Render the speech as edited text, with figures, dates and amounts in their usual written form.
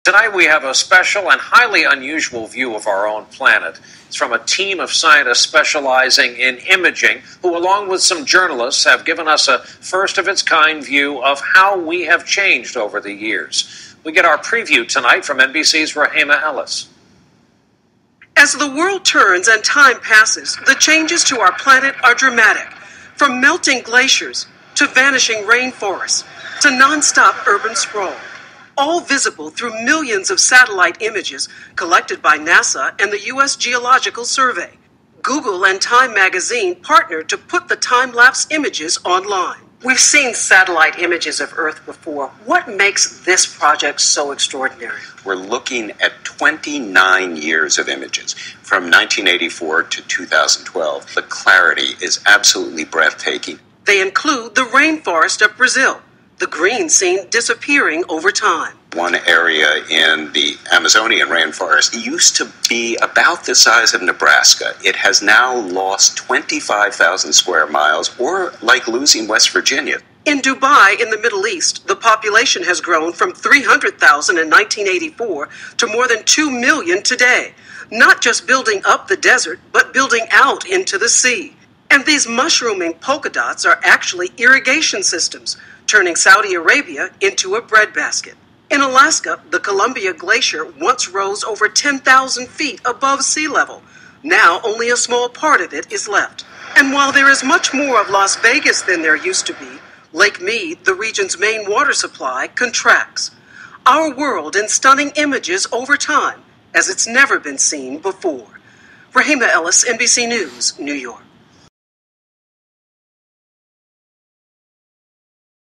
Tonight we have a special and highly unusual view of our own planet. It's from a team of scientists specializing in imaging who, along with some journalists, have given us a first-of-its-kind view of how we have changed over the years. We get our preview tonight from NBC's Rainforest Ellis. As the world turns and time passes, the changes to our planet are dramatic. From melting glaciers to vanishing rainforests to nonstop urban sprawl. All visible through millions of satellite images collected by NASA and the U.S. Geological Survey. Google and Time magazine partnered to put the time-lapse images online. We've seen satellite images of Earth before. What makes this project so extraordinary? We're looking at 29 years of images from 1984 to 2012. The clarity is absolutely breathtaking. They include the rainforest of Brazil, the green seen disappearing over time. One area in the Amazonian rainforest used to be about the size of Nebraska. It has now lost 25,000 square miles, or like losing West Virginia. In Dubai, in the Middle East, the population has grown from 300,000 in 1984 to more than 2 million today. Not just building up the desert, but building out into the sea. And these mushrooming polka dots are actually irrigation systems, turning Saudi Arabia into a breadbasket. In Alaska, the Columbia Glacier once rose over 10,000 feet above sea level. Now only a small part of it is left. And while there is much more of Las Vegas than there used to be, Lake Mead, the region's main water supply, contracts. Our world in stunning images over time, as it's never been seen before. Rainforest Ellis, NBC News, New York.